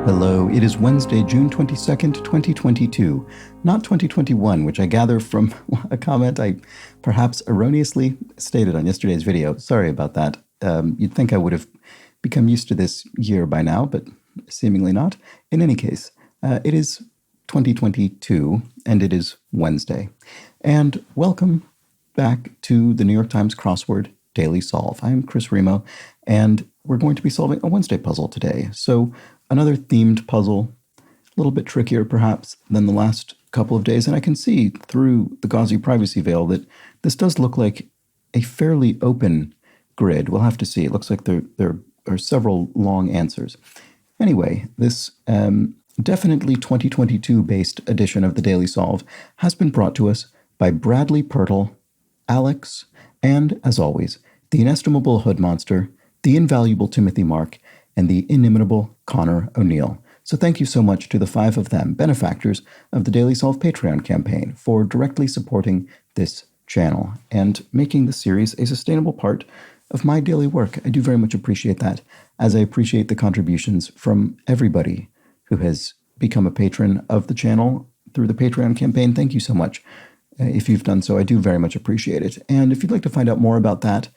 Hello, it is Wednesday, June 22nd, 2022, not 2021, which I gather from a comment I perhaps erroneously stated on yesterday's video. Sorry about that. You'd think I would have become used to this year by now, but seemingly not. In any case, it is 2022, and it is Wednesday. And welcome back to the New York Times Crossword Daily Solve. I am Chris Remo, and we're going to be solving a Wednesday puzzle today. So another themed puzzle, a little bit trickier perhaps than the last couple of days. And I can see through the gauzy privacy veil that this does look like a fairly open grid. We'll have to see. It looks like there are several long answers. Anyway, this definitely 2022-based edition of the Daily Solve has been brought to us by Bradley Pirtle, Alex, and, as always, the inestimable Hood Monster, the invaluable Timothy Mark, and the inimitable Connor O'Neill. So thank you so much to the five of them, benefactors of the Daily Solve Patreon campaign, for directly supporting this channel and making the series a sustainable part of my daily work. I do very much appreciate that, as I appreciate the contributions from everybody who has become a patron of the channel through the Patreon campaign. Thank you so much. If you've done so, I do very much appreciate it. And if you'd like to find out more about that,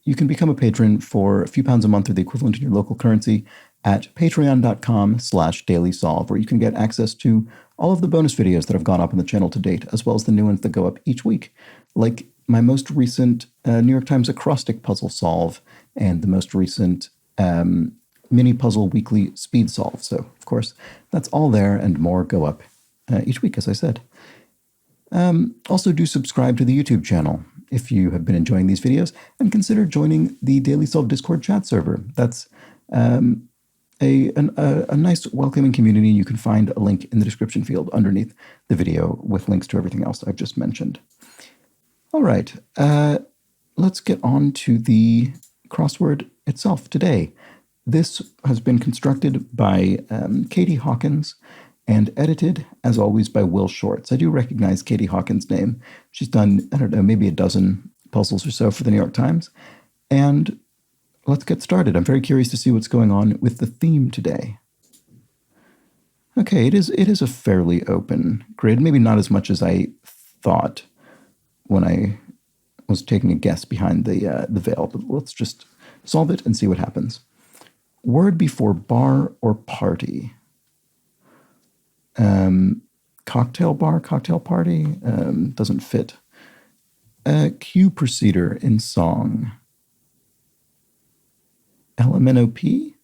you can become a patron for a few pounds a month or the equivalent in your local currency at patreon.com/dailysolve, where you can get access to all of the bonus videos that have gone up on the channel to date, as well as the new ones that go up each week, like my most recent New York Times acrostic puzzle solve and the most recent mini puzzle weekly speed solve. So, of course, that's all there and more go up each week, as I said. Also, do subscribe to the YouTube channel if you have been enjoying these videos, and consider joining the Daily Solve Discord chat server. That's a nice welcoming community, and you can find a link in the description field underneath the video with links to everything else I've just mentioned. All right, let's get on to the crossword itself today. This has been constructed by Katie Hawkins and edited, as always, by Will Shorts. I do recognize Katie Hawkins' name. She's done, I don't know, maybe a dozen puzzles or so for the New York Times. And let's get started. I'm very curious to see what's going on with the theme today. Okay, it is a fairly open grid, maybe not as much as I thought when I was taking a guess behind the veil, but let's just solve it and see what happens. Word before bar or party. Cocktail bar, cocktail party, doesn't fit. Cue preceder in song. LMNOP?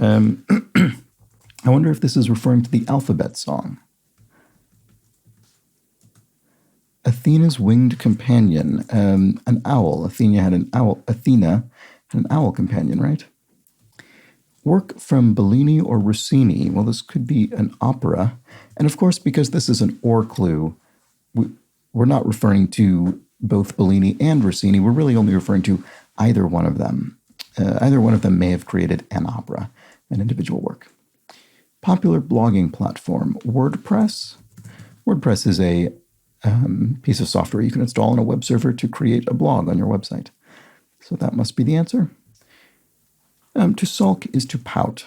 I wonder if this is referring to the alphabet song. Athena's winged companion, an owl. Athena had an owl companion, right? Work from Bellini or Rossini. Well, this could be an opera. And of course, because this is an or clue, we're not referring to both Bellini and Rossini. We're really only referring to either one of them. Either one of them may have created an opera, an individual work. Popular blogging platform, WordPress. WordPress is a piece of software you can install on a web server to create a blog on your website. So that must be the answer. To sulk is to pout.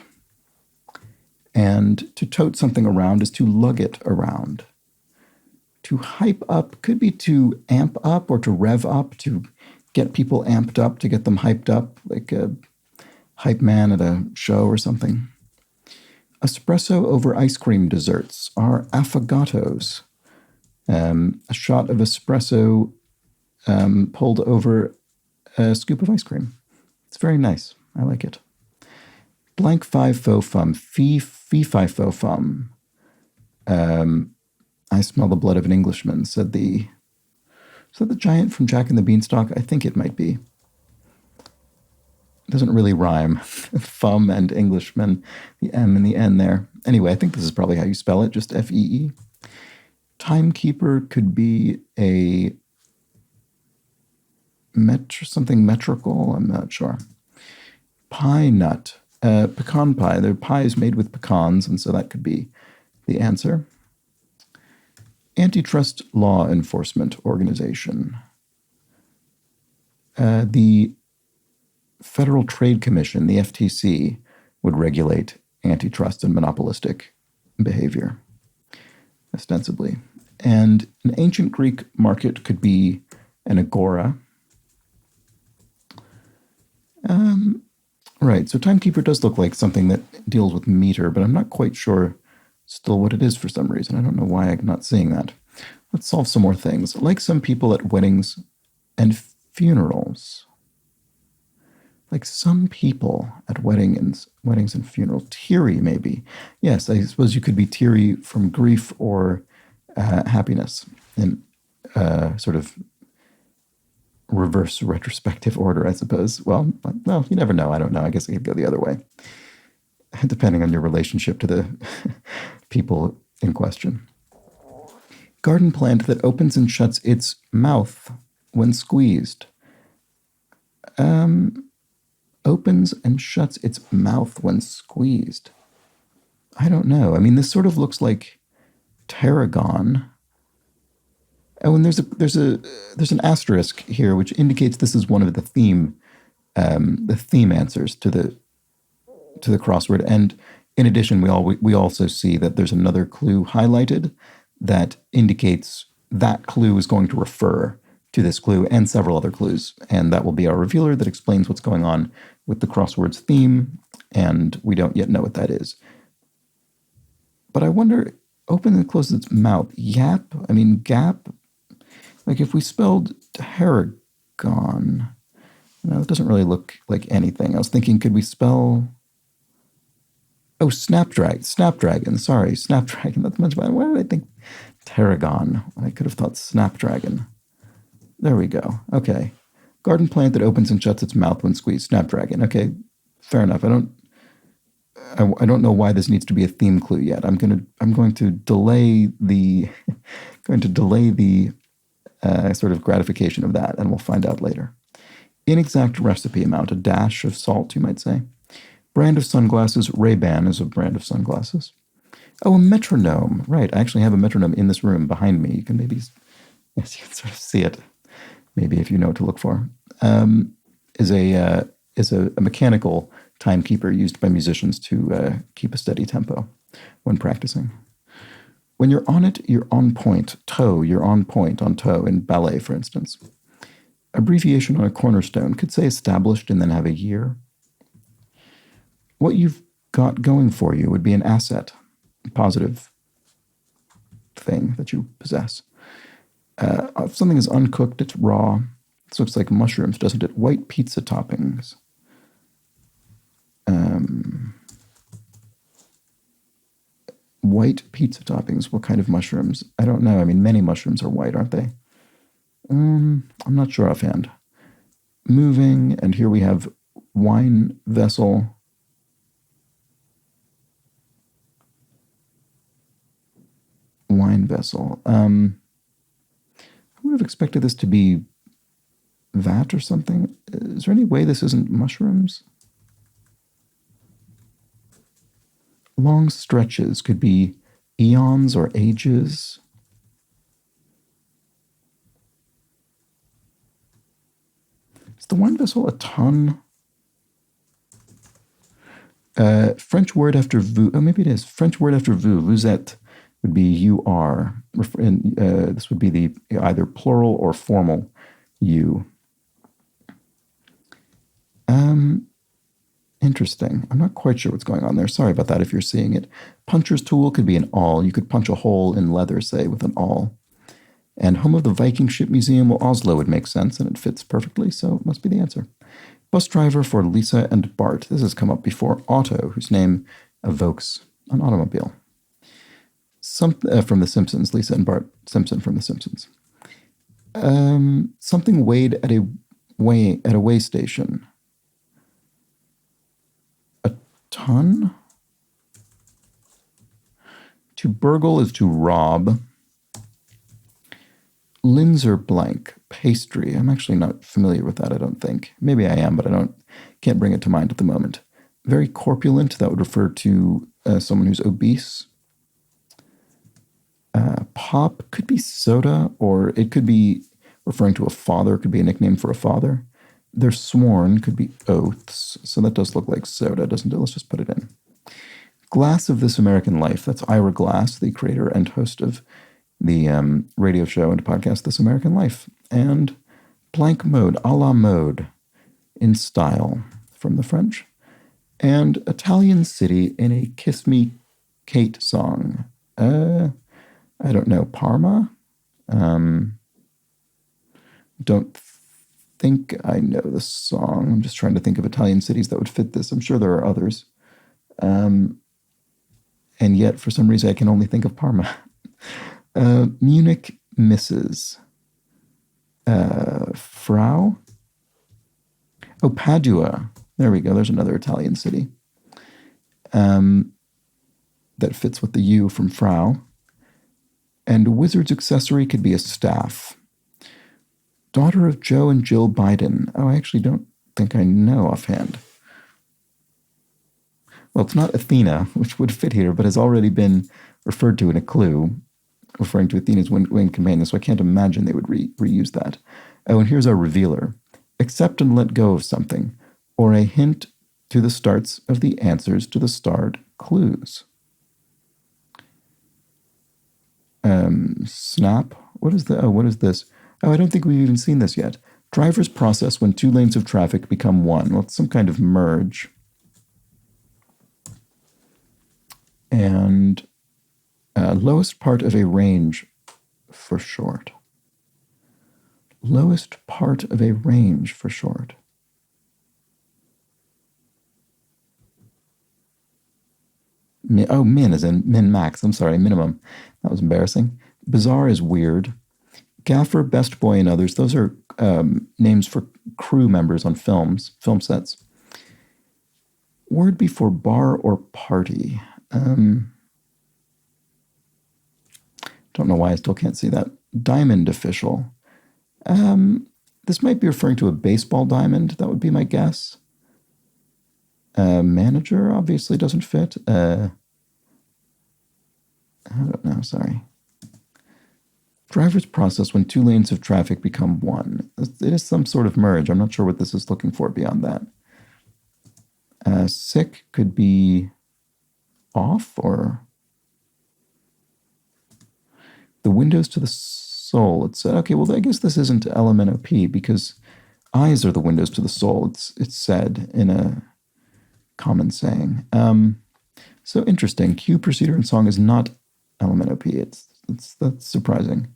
And to tote something around is to lug it around. To hype up could be to amp up or to rev up, to get people amped up, to get them hyped up, like a hype man at a show or something. Espresso over ice cream desserts are affogatos. A shot of espresso pulled over a scoop of ice cream. It's very nice. I like it. Blank five faux fum. Fee fi faux fum. I smell the blood of an Englishman, said the giant from Jack and the Beanstalk? I think it might be. It doesn't really rhyme. Fum and Englishman, the M and the N there. Anyway, I think this is probably how you spell it, just F-E-E. Timekeeper could be a something metrical, I'm not sure. Pie nut, pecan pie. Their pie is made with pecans, and so that could be the answer. Antitrust law enforcement organization. The Federal Trade Commission, the FTC, would regulate antitrust and monopolistic behavior, ostensibly. And an ancient Greek market could be an agora. Right, so timekeeper does look like something that deals with meter, but I'm not quite sure still what it is for some reason. I don't know why I'm not seeing that. Let's solve some more things. Like some people at weddings and funerals. Like some people at weddings and funerals. Teary, maybe. Yes, I suppose you could be teary from grief or happiness in sort of reverse retrospective order, I suppose. Well, you never know. I don't know. I guess it could go the other way, depending on your relationship to the people in question. Garden plant that opens and shuts its mouth when squeezed. Opens and shuts its mouth when squeezed. I don't know. I mean, this sort of looks like tarragon. Oh, and there's an asterisk here which indicates this is one of the theme answers to the crossword. And in addition, we also see that there's another clue highlighted that indicates that clue is going to refer to this clue and several other clues, and that will be our revealer that explains what's going on with the crossword's theme, and we don't yet know what that is. But I wonder, open and close its mouth. Yap? I mean, gap? Like if we spelled tarragon, it doesn't really look like anything. I was thinking, could we spell... Oh, snapdragon. Sorry, snapdragon. That's much better. Why did I think tarragon? I could have thought snapdragon. There we go. Okay. Garden plant that opens and shuts its mouth when squeezed. Snapdragon. Okay, fair enough. I don't know why this needs to be a theme clue yet. I'm going to delay the sort of gratification of that, and we'll find out later. Inexact recipe amount, a dash of salt, you might say. Brand of sunglasses, Ray-Ban is a brand of sunglasses. Oh, a metronome. Right, I actually have a metronome in this room behind me. You can maybe, yes, you can sort of see it, maybe if you know what to look for. Is a mechanical timekeeper used by musicians to keep a steady tempo when practicing. When you're on it, you're on point. Toe, you're on point on toe in ballet, for instance. Abbreviation on a cornerstone could say established and then have a year. What you've got going for you would be an asset, a positive thing that you possess. If something is uncooked, it's raw. This looks like mushrooms, doesn't it? White pizza toppings. White pizza toppings. What kind of mushrooms? I don't know. I mean, many mushrooms are white, aren't they? I'm not sure offhand. Moving, and here we have wine vessel. Wine vessel. I would have expected this to be vat or something. Is there any way this isn't mushrooms? Long stretches could be eons or ages. Is the wine vessel a ton? French word after vous. Oh, maybe it is. French word after vous. Vous êtes would be you are. This would be the either plural or formal you. Interesting. I'm not quite sure what's going on there. Sorry about that if you're seeing it. Puncher's tool could be an awl. You could punch a hole in leather, say, with an awl. And home of the Viking Ship Museum, well, Oslo would make sense, and it fits perfectly, so it must be the answer. Bus driver for Lisa and Bart. This has come up before. Otto, whose name evokes an automobile. From The Simpsons. Lisa and Bart Simpson from The Simpsons. Something weighed at a weigh station. A ton? To burgle is to rob. Linzer blank, pastry. I'm actually not familiar with that, I don't think. Maybe I am, but can't bring it to mind at the moment. Very corpulent, that would refer to someone who's obese. Pop could be soda, or it could be referring to a father, could be a nickname for a father. They're sworn could be oaths, so that does look like soda, doesn't it? Let's just put it in. Glass of This American Life. That's Ira Glass, the creator and host of the radio show and podcast This American Life. And Blank Mode, a la mode, in style, from the French. And Italian City in a Kiss Me Kate song. I don't know, Parma? Don't think I know the song. I'm just trying to think of Italian cities that would fit this. I'm sure there are others. And yet, for some reason, I can only think of Parma. Munich Misses. Frau? Oh, Padua. There we go. There's another Italian city. That fits with the U from Frau. And Wizard's accessory could be a staff. Daughter of Joe and Jill Biden. Oh, I actually don't think I know offhand. Well, it's not Athena, which would fit here, but has already been referred to in a clue, referring to Athena's winged companion, so I can't imagine they would reuse that. Oh, and here's our revealer. Accept and let go of something, or a hint to the starts of the answers to the starred clues. Snap. What is this? Oh, I don't think we've even seen this yet. Driver's process when two lanes of traffic become one. Well, it's some kind of merge. And lowest part of a range for short. Lowest part of a range for short. Min as in min-max. I'm sorry, minimum. That was embarrassing. Bizarre is weird. Gaffer, best boy, and others. Those are names for crew members on film sets. Word before bar or party. Don't know why I still can't see that. Diamond official. This might be referring to a baseball diamond. That would be my guess. Manager obviously doesn't fit. I don't know, sorry. Driver's process when two lanes of traffic become one. It is some sort of merge. I'm not sure what this is looking for beyond that. Sick could be off, or the windows to the soul. It's okay, well, I guess this isn't LMNOP because eyes are the windows to the soul. It's said in a common saying. So interesting. Cue, procedure, and song is not LMNOP. That's surprising.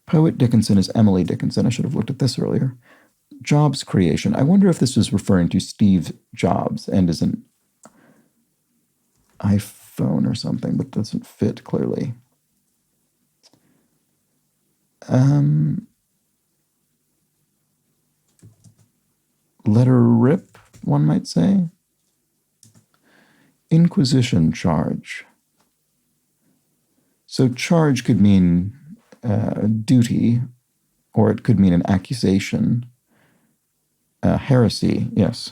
Poet Dickinson is Emily Dickinson. I should have looked at this earlier. Jobs creation. I wonder if this is referring to Steve Jobs and is an iPhone or something, but doesn't fit clearly. Letter rip, one might say. Inquisition charge. So charge could mean duty, or it could mean an accusation. Heresy, yes.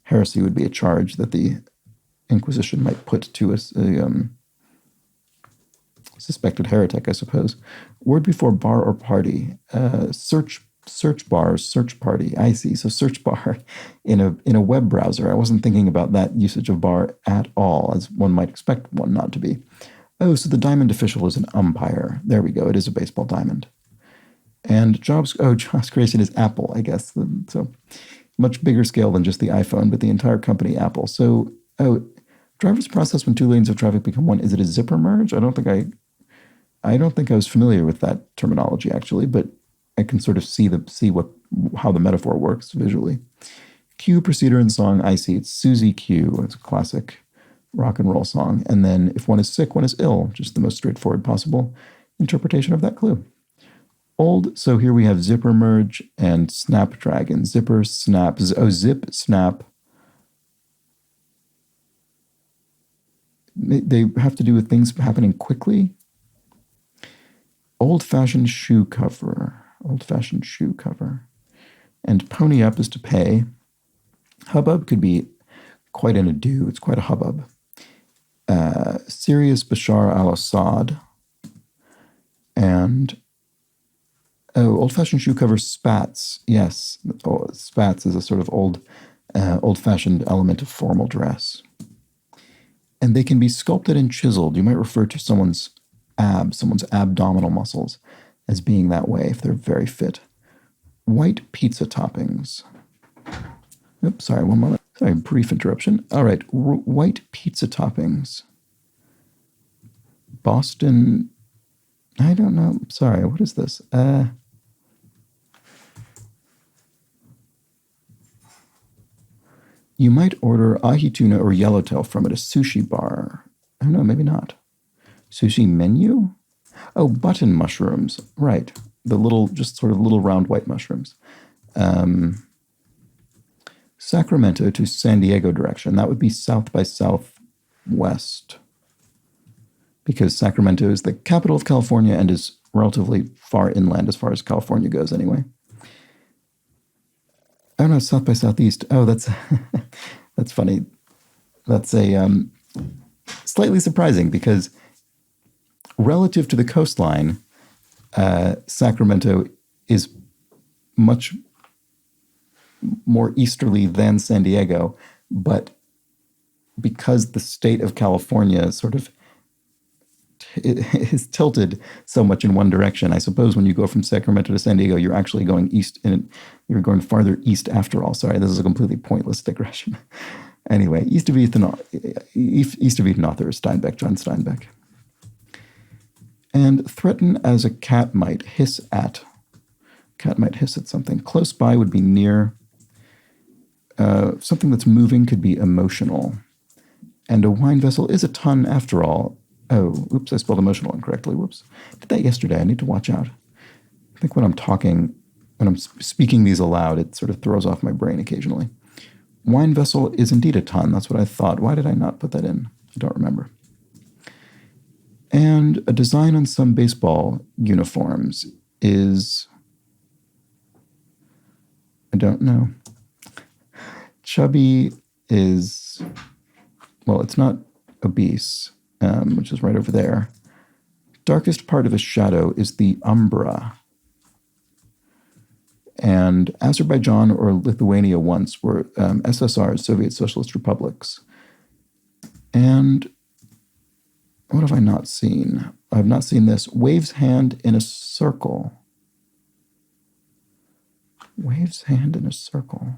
Heresy would be a charge that the Inquisition might put to a suspected heretic, I suppose. Word before bar or party. Search bars, search party. I see. So search bar in a web browser. I wasn't thinking about that usage of bar at all, as one might expect one not to be. Oh, so the diamond official is an umpire. There we go. It is a baseball diamond. And jobs creation is Apple, I guess. So much bigger scale than just the iPhone, but the entire company Apple. So, driver's process when two lanes of traffic become one. Is it a zipper merge? I don't think I was familiar with that terminology actually, but I can sort of see how the metaphor works visually. Cue, procedure, and song. I see. It's Susie Q. It's a classic rock and roll song. And then if one is sick, one is ill. Just the most straightforward possible interpretation of that clue. So here we have zipper merge and snapdragon. Zipper, snap. Zip, snap. They have to do with things happening quickly. Old-fashioned shoe cover. Old-fashioned shoe cover. And pony up is to pay. Hubbub could be quite an ado. It's quite a hubbub. Serious Bashar al-Assad. And old-fashioned shoe cover, spats. Yes, spats is a sort of old-fashioned element of formal dress. and they can be sculpted and chiseled. You might refer to someone's abdominal muscles as being that way if they're very fit. White pizza toppings. Oops, sorry, one moment. Sorry, brief interruption. All right, white pizza toppings. Boston, I don't know. Sorry, what is this? You might order ahi tuna or yellowtail from at a sushi bar. Oh no, maybe not. Sushi menu? Oh, button mushrooms. Right. The little, just sort of little round white mushrooms. Sacramento to San Diego direction. That would be south by southwest. Because Sacramento is the capital of California and is relatively far inland as far as California goes anyway. Oh no, south by southeast. Oh, that's that's funny. That's a slightly surprising because relative to the coastline, Sacramento is much more easterly than San Diego, but because the state of California sort of is tilted so much in one direction, I suppose when you go from Sacramento to San Diego, you're actually going east, and you're going farther east after all. Sorry, this is a completely pointless digression. Anyway, east of Ethan author is Steinbeck, John Steinbeck. And threaten as a cat might hiss at. Cat might hiss at something. Close by would be near. Something that's moving could be emotional. And a wine vessel is a ton after all. Oh, oops, I spelled emotional incorrectly. Whoops. Did that yesterday. I need to watch out. I think when I'm speaking these aloud, it sort of throws off my brain occasionally. Wine vessel is indeed a ton. That's what I thought. Why did I not put that in? I don't remember. And a design on some baseball uniforms is, I don't know. Chubby is, well, it's not obese, which is right over there. Darkest part of a shadow is the umbra. And Azerbaijan or Lithuania once were SSRs, Soviet Socialist Republics. And what have I not seen? I've not seen this. Waves hand in a circle. Waves hand in a circle.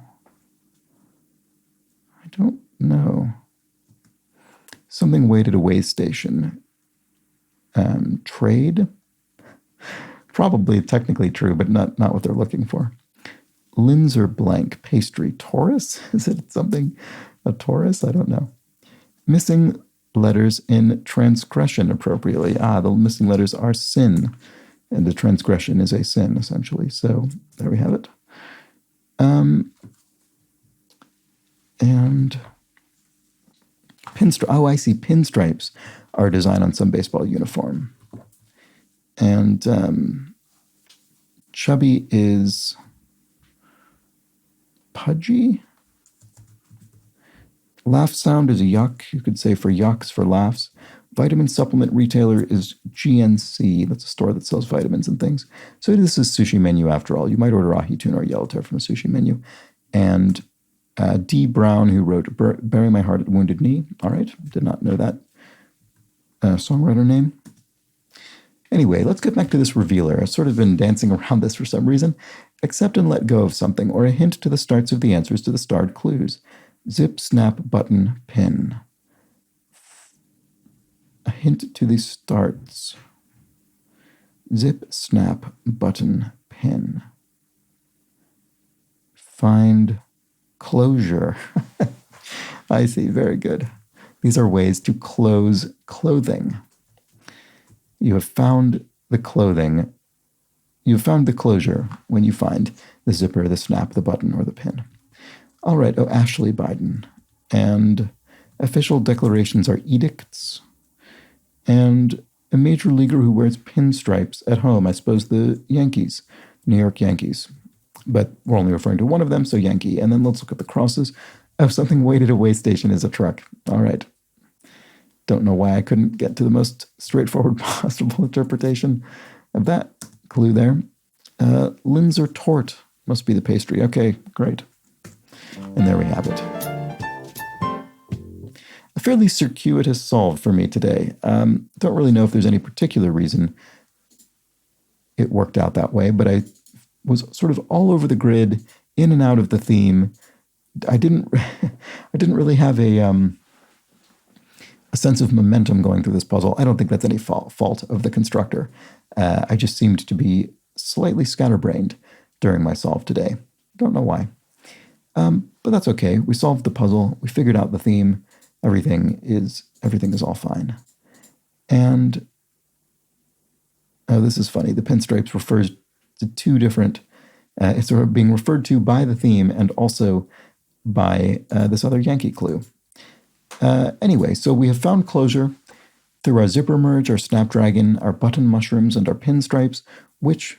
I don't know. Something wait at a way station. Trade? Probably technically true, but not what they're looking for. Linzer blank pastry. Taurus? Is it something? A Taurus? I don't know. Missing letters in transgression appropriately. The missing letters are sin, and the transgression is a sin, essentially. So there we have it. And pinstripe. Oh, I see. Pinstripes are designed on some baseball uniform. And chubby is pudgy. Laugh sound is a yuck. You could say for yucks, for laughs. Vitamin supplement retailer is GNC. That's a store that sells vitamins and things. So this is sushi menu after all. You might order ahi tuna or yellowtail from a sushi menu. And D. Brown, who wrote Bury My Heart at Wounded Knee. All right, did not know that songwriter name. Anyway, let's get back to this revealer. I've sort of been dancing around this for some reason. Accept and let go of something, or a hint to the starts of the answers to the starred clues. Zip, snap, button, pin. A hint to the starts. Zip, snap, button, pin. Find closure. I see, very good. These are ways to close clothing. You have found the clothing. You have found the closure when you find the zipper, the snap, the button, or the pin. All right, Ashley Biden. And official declarations are edicts. And a major leaguer who wears pinstripes at home, I suppose the Yankees, New York Yankees. But we're only referring to one of them, so Yankee. And then let's look at the crosses. Oh, something waited at a way station is a truck. All right. Don't know why I couldn't get to the most straightforward possible interpretation of that clue there. Linzer tort must be the pastry. Okay, great. And there we have it. A fairly circuitous solve for me today. Don't really know if there's any particular reason it worked out that way, but I was sort of all over the grid, in and out of the theme. I didn't really have a sense of momentum going through this puzzle. I don't think that's any fault of the constructor. I just seemed to be slightly scatterbrained during my solve today. Don't know why. But that's okay. We solved the puzzle. We figured out the theme. Everything is all fine. And this is funny. The pinstripes refers to two different. It's sort of being referred to by the theme and also by this other Yankee clue. Anyway, so we have found closure through our zipper merge, our snapdragon, our button mushrooms, and our pinstripes, which,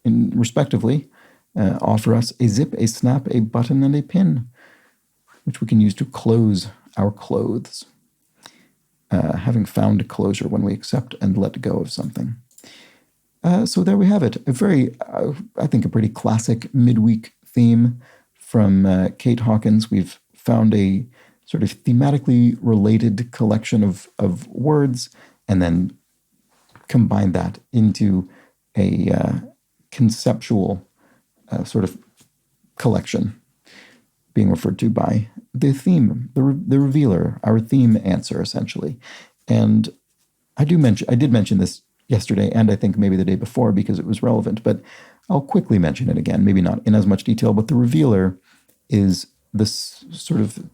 respectively, offer us a zip, a snap, a button, and a pin, which we can use to close our clothes, having found closure when we accept and let go of something. So there we have it. A very, I think, a pretty classic midweek theme from Kate Hawkins. We've found a sort of thematically related collection of words and then combined that into a conceptual sort of collection being referred to by the theme, the revealer, our theme answer, essentially. And I did mention this yesterday, and I think maybe the day before because it was relevant, but I'll quickly mention it again, maybe not in as much detail, but the revealer is this sort of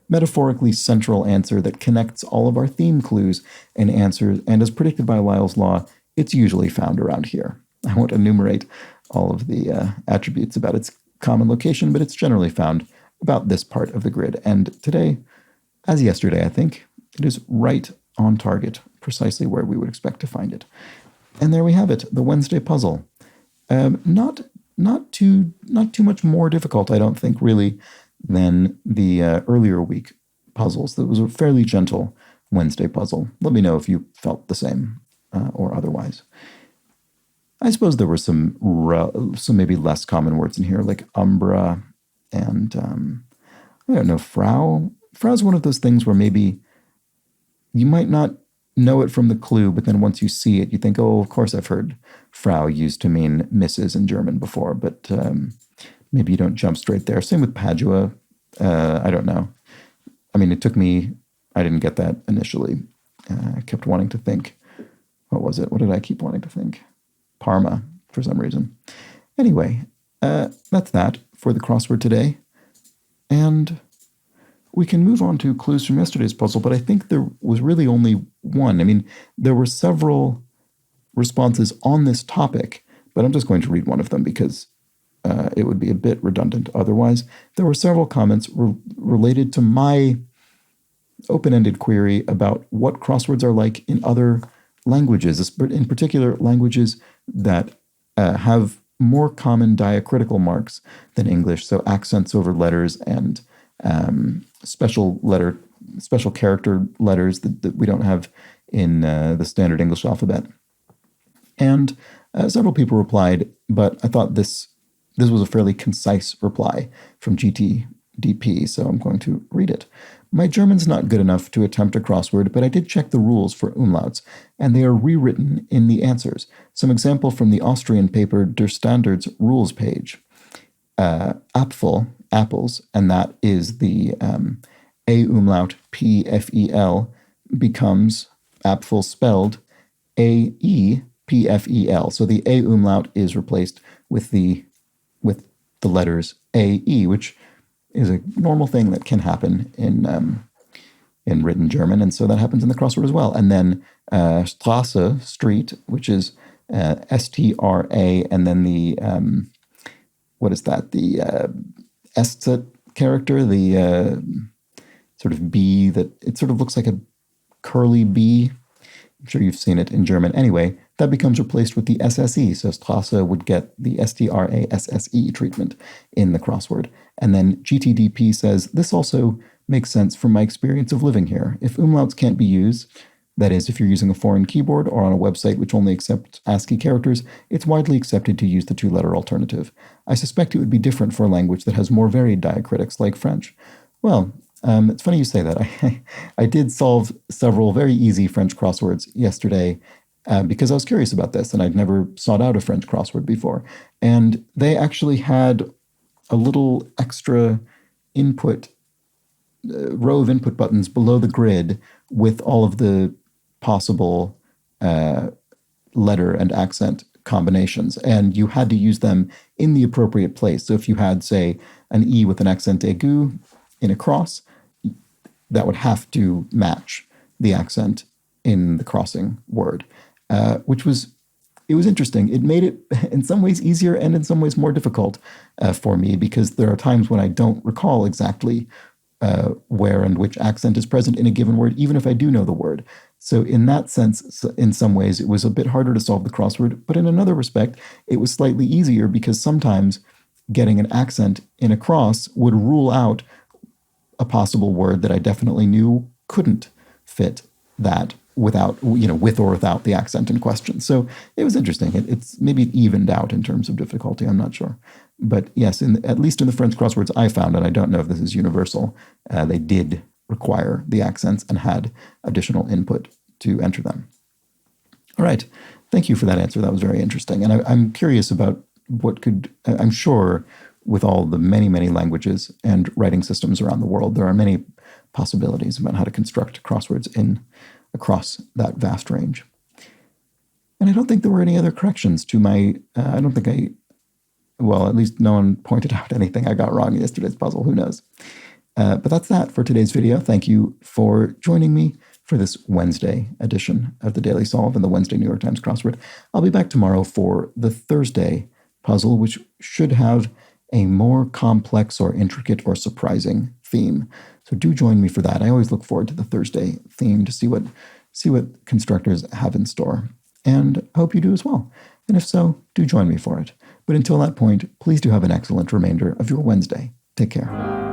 metaphorically central answer that connects all of our theme clues and answers, and as predicted by Lyell's law, it's usually found around here. I won't enumerate all of the attributes about its common location, but it's generally found about this part of the grid. And today, as yesterday, I think, it is right on target, precisely where we would expect to find it. And there we have it, the Wednesday puzzle. Not too much more difficult, I don't think, really, than the earlier week puzzles. That was a fairly gentle Wednesday puzzle. Let me know if you felt the same or otherwise. I suppose there were some maybe less common words in here, like umbra and, I don't know, frau. Frau is one of those things where maybe you might not know it from the clue, but then once you see it, you think, oh, of course I've heard frau used to mean Mrs. in German before, but maybe you don't jump straight there. Same with Padua. I don't know. I mean, it took me, I didn't get that initially. I kept wanting to think, what was it? What did I keep wanting to think? Parma, for some reason. Anyway, that's that for the crossword today. And we can move on to clues from yesterday's puzzle, but I think there was really only one. I mean, there were several responses on this topic, but I'm just going to read one of them because it would be a bit redundant otherwise. There were several comments related to my open-ended query about what crosswords are like in other languages, in particular languages that have more common diacritical marks than English, so accents over letters and special character letters that we don't have in the standard English alphabet. And several people replied, but I thought this was a fairly concise reply from GTDP, so I'm going to read it. My German's not good enough to attempt a crossword, but I did check the rules for umlauts, and they are rewritten in the answers. Some example from the Austrian paper Der Standards rules page. Apfel, apples, and that is the A umlaut P-F-E-L becomes Apfel spelled A-E-P-F-E-L. So the A umlaut is replaced with the letters A-E, which is a normal thing that can happen in written German, and so that happens in the crossword as well. And then Straße, street, which is S-T-R-A, and then the what is that? The Eszett character, the sort of B that it sort of looks like a curly B. I'm sure you've seen it in German. Anyway, that becomes replaced with the SSE. So Straße would get the S-T-R-A-S-S-E treatment in the crossword. And then GTDP says, this also makes sense from my experience of living here. If umlauts can't be used, that is, if you're using a foreign keyboard or on a website which only accepts ASCII characters, it's widely accepted to use the two-letter alternative. I suspect it would be different for a language that has more varied diacritics like French. Well, It's funny you say that. I did solve several very easy French crosswords yesterday because I was curious about this, and I'd never sought out a French crossword before. And they actually had a little extra input row of input buttons below the grid with all of the possible letter and accent combinations, and you had to use them in the appropriate place. So if you had, say, an E with an accent aigu in a cross, that would have to match the accent in the crossing word, which was it was interesting. It made it in some ways easier and in some ways more difficult for me because there are times when I don't recall exactly where and which accent is present in a given word, even if I do know the word. So in that sense, in some ways, it was a bit harder to solve the crossword, but in another respect, it was slightly easier because sometimes getting an accent in a cross would rule out a possible word that I definitely knew couldn't fit that without, with or without the accent in question. So it was interesting. It's maybe evened out in terms of difficulty. I'm not sure. But yes, at least in the French crosswords I found, and I don't know if this is universal, they did require the accents and had additional input to enter them. All right. Thank you for that answer. That was very interesting. And I'm curious about I'm sure with all the many, many languages and writing systems around the world, there are many possibilities about how to construct crosswords across that vast range. And I don't think there were any other corrections to at least no one pointed out anything I got wrong in yesterday's puzzle. Who knows? But that's that for today's video. Thank you for joining me for this Wednesday edition of the Daily Solve and the Wednesday New York Times crossword. I'll be back tomorrow for the Thursday puzzle, which should have a more complex or intricate or surprising theme. So do join me for that. I always look forward to the Thursday theme to see what constructors have in store. And I hope you do as well. And if so, do join me for it. But until that point, please do have an excellent remainder of your Wednesday. Take care.